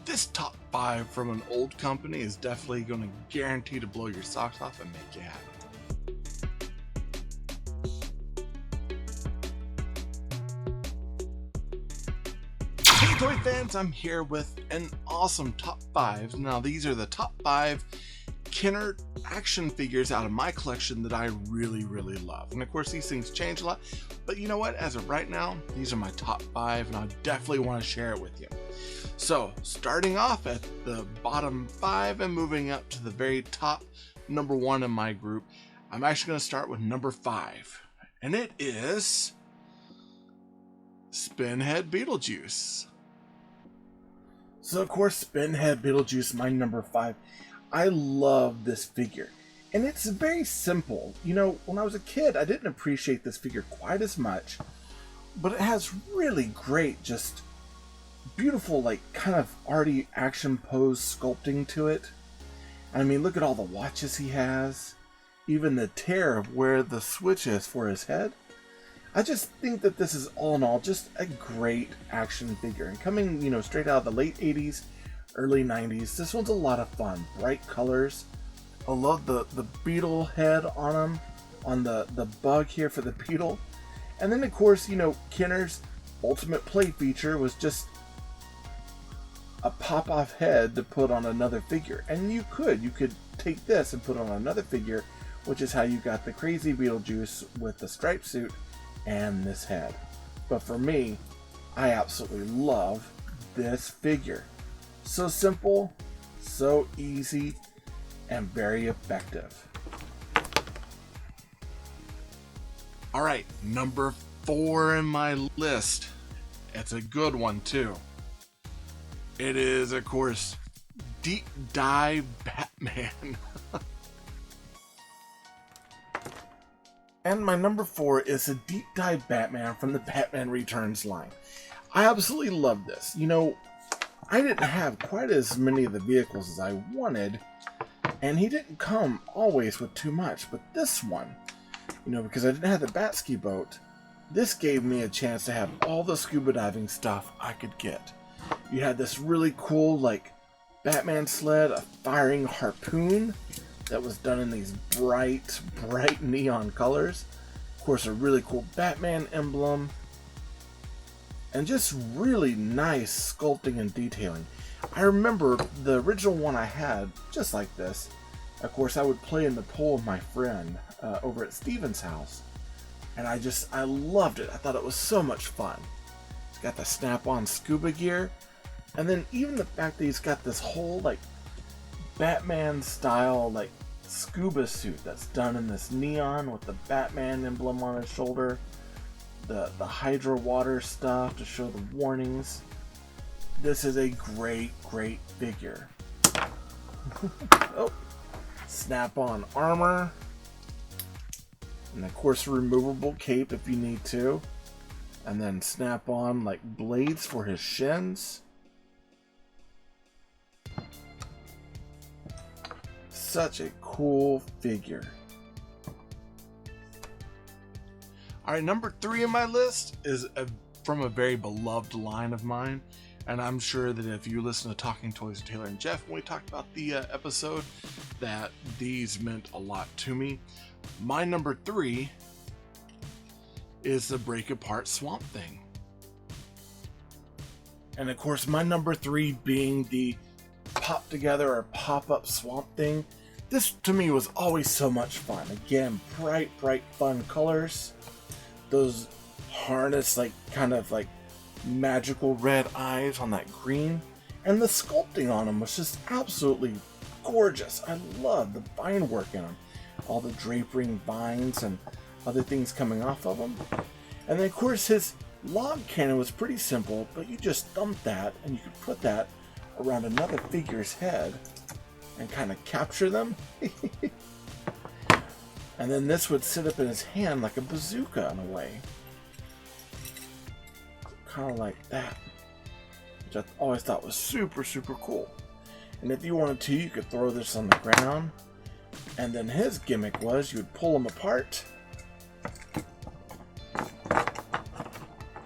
this top 5 from an old company is definitely going to guarantee to blow your socks off and make you happy. Hey toy fans, I'm here with an awesome top 5. Now these are the top 5 Kenner action figures out of my collection that I really love. And of course these things change a lot, but you know what, as of right now, these are my top 5 and I definitely want to share it with you. So starting off at the bottom 5 and moving up to the very top, number 1 in my group, I'm actually going to start with number 5, and it is Spinhead Beetlejuice. So of course Spinhead Beetlejuice, my number 5. I love this figure, and it's very simple. You know, when I was a kid, I didn't appreciate this figure quite as much, but it has really great, just beautiful, like kind of arty action pose sculpting to it. I mean, look at all the watches he has, even the tear of where the switch is for his head. I just think that this is all in all just a great action figure, and coming, you know, straight out of the late 80s, early 90s, this one's a lot of fun. Bright colors. I love the Beetle head on him, on the bug here for the Beetle. And then of course, you know, Kenner's ultimate play feature was just a pop-off head to put on another figure. And you could take this and put on another figure, which is how you got the crazy Beetlejuice with the striped suit and this head. But for me, I absolutely love this figure. So simple, so easy, and very effective. Alright, number 4 in my list. It's a good one too. It is, of course, Deep Dive Batman. And my number 4 is a Deep Dive Batman from the Batman Returns line. I absolutely love this. You know, I didn't have quite as many of the vehicles as I wanted, and he didn't come always with too much, but this one, you know, because I didn't have the Batski boat, this gave me a chance to have all the scuba diving stuff I could get. You had this really cool, like, Batman sled, a firing harpoon that was done in these bright neon colors. Of course, a really cool Batman emblem. And just really nice sculpting and detailing. I remember the original one I had, just like this. Of course, I would play in the pool with my friend over at Steven's house. And I loved it. I thought it was so much fun. It's got the snap-on scuba gear. And then even the fact that he's got this whole, like, Batman style, like, scuba suit that's done in this neon with the Batman emblem on his shoulder. The Hydra water stuff to show the warnings. This is a great figure. Oh, snap-on armor. And of course removable cape if you need to. And then snap-on like blades for his shins. Such a cool figure. Alright, number 3 on my list is from a very beloved line of mine, and I'm sure that if you listen to Talking Toys with Taylor and Jeff, when we talked about the episode, that these meant a lot to me. My number 3 is the Break Apart Swamp Thing. And of course, my number 3 being the pop together or pop up Swamp Thing. This to me was always so much fun. Again, bright fun colors. Those harness, like, kind of like magical red eyes on that green, and the sculpting on them was just absolutely gorgeous. I love the vine work in them, all the drapering vines and other things coming off of them. And then of course his log cannon was pretty simple, but you just thumped that and you could put that around another figure's head and kind of capture them. And then this would sit up in his hand like a bazooka in a way. Kind of like that. Which I always thought was super cool. And if you wanted to, you could throw this on the ground. And then his gimmick was you would pull them apart.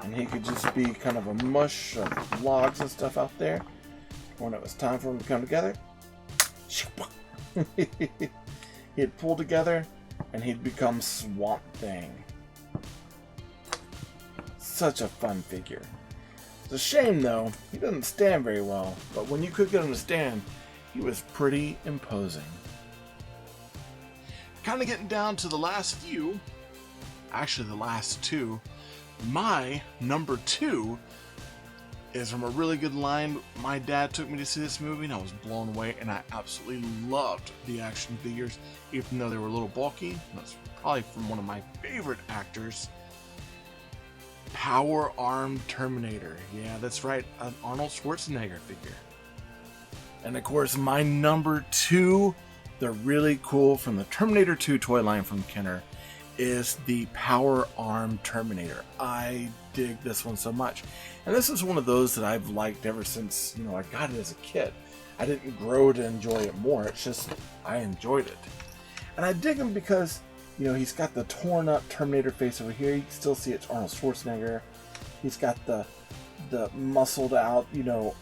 And he could just be kind of a mush of logs and stuff out there. When it was time for them to come together, he'd pull together and he'd become Swamp Thing. Such a fun figure. It's a shame though, he doesn't stand very well, but when you could get him to stand, he was pretty imposing. Kind of getting down to the last few, actually the last two. My number 2 is from a really good line. My dad took me to see this movie and I was blown away, and I absolutely loved the action figures, even though they were a little bulky. That's probably from one of my favorite actors, Arm Terminator. Yeah, that's right, an Arnold Schwarzenegger figure. And of course, my number 2, they're really cool, from the Terminator 2 toy line from Kenner, is the Arm Terminator. I dig this one so much. And this is one of those that I've liked ever since, I got it as a kid. I didn't grow to enjoy it more, it's just, I enjoyed it. And I dig him because, he's got the torn up Terminator face over here. You can still see it's Arnold Schwarzenegger. He's got the muscled out,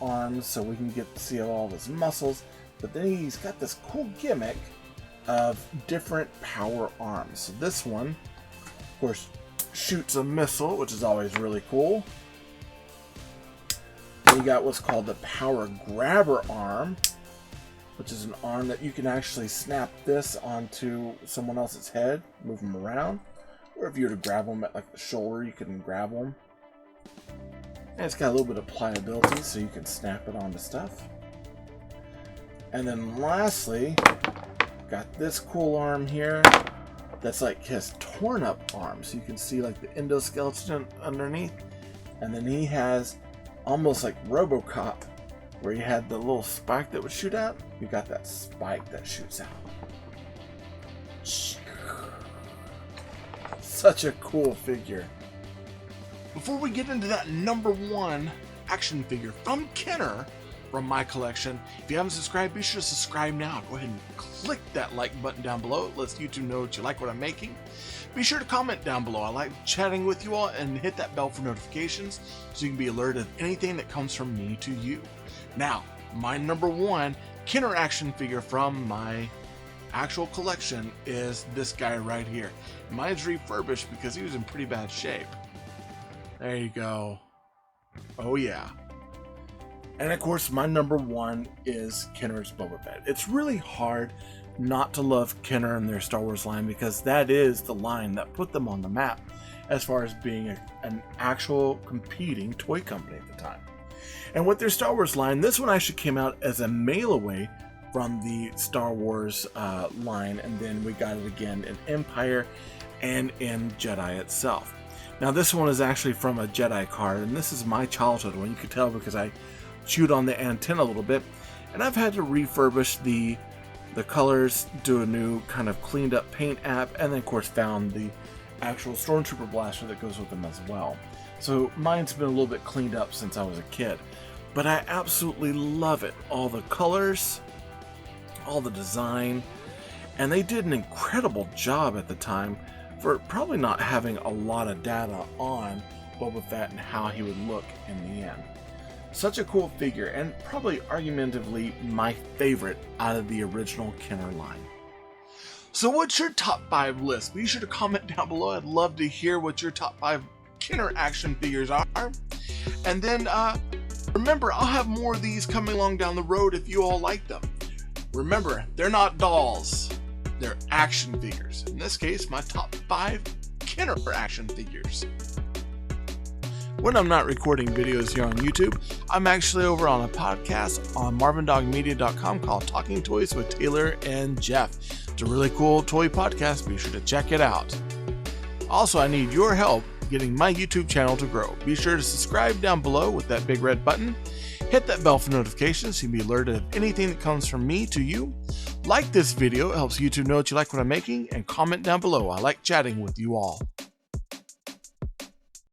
arms, so we can get to see all of his muscles. But then he's got this cool gimmick of different power arms. So this one, of course, shoots a missile, which is always really cool. We got what's called the Power Grabber arm, which is an arm that you can actually snap this onto someone else's head, move them around, or if you were to grab them at like the shoulder, you can grab them. And it's got a little bit of pliability, so you can snap it onto stuff. And then lastly, got this cool arm here that's like his torn up arm, so you can see like the endoskeleton underneath. And then he has almost like RoboCop, where you had the little spike that would shoot out. You got that spike that shoots out. Such a cool figure. Before we get into that number 1 action figure from Kenner from my collection, if you haven't subscribed, be sure to subscribe now. Go ahead and click that like button down below. It lets YouTube know that you like what I'm making. Be sure to comment down below. I like chatting with you all, and hit that bell for notifications so you can be alerted of anything that comes from me to you. Now, my number 1 Kenner action figure from my actual collection is this guy right here. Mine's refurbished because he was in pretty bad shape. There you go. Oh yeah. And of course, my number 1 is Kenner's Boba Fett. It's really hard not to love Kenner and their Star Wars line, because that is the line that put them on the map as far as being an actual competing toy company at the time. And with their Star Wars line, this one actually came out as a mail away from the Star Wars line, and then we got it again in Empire and in Jedi itself. Now this one is actually from a Jedi card, and this is my childhood one. You could tell because I chewed on the antenna a little bit, and I've had to refurbish the colors, do a new kind of cleaned up paint app, and then of course found the actual Stormtrooper blaster that goes with them as well. So mine's been a little bit cleaned up since I was a kid, but I absolutely love it. All the colors, all the design, and they did an incredible job at the time for probably not having a lot of data on Boba Fett and how he would look in the end. Such a cool figure, and probably argumentatively my favorite out of the original Kenner line. So what's your top 5 list? Be sure to comment down below. I'd love to hear what your top 5 Kenner action figures are. And then remember, I'll have more of these coming along down the road if you all like them. Remember, they're not dolls, they're action figures. In this case, my top 5 Kenner action figures. When I'm not recording videos here on YouTube, I'm actually over on a podcast on marvindogmedia.com called Talking Toys with Taylor and Jeff. It's a really cool toy podcast. Be sure to check it out. Also, I need your help getting my YouTube channel to grow. Be sure to subscribe down below with that big red button. Hit that bell for notifications so you can be alerted of anything that comes from me to you. Like this video, it helps YouTube know that you like what I'm making, and comment down below. I like chatting with you all.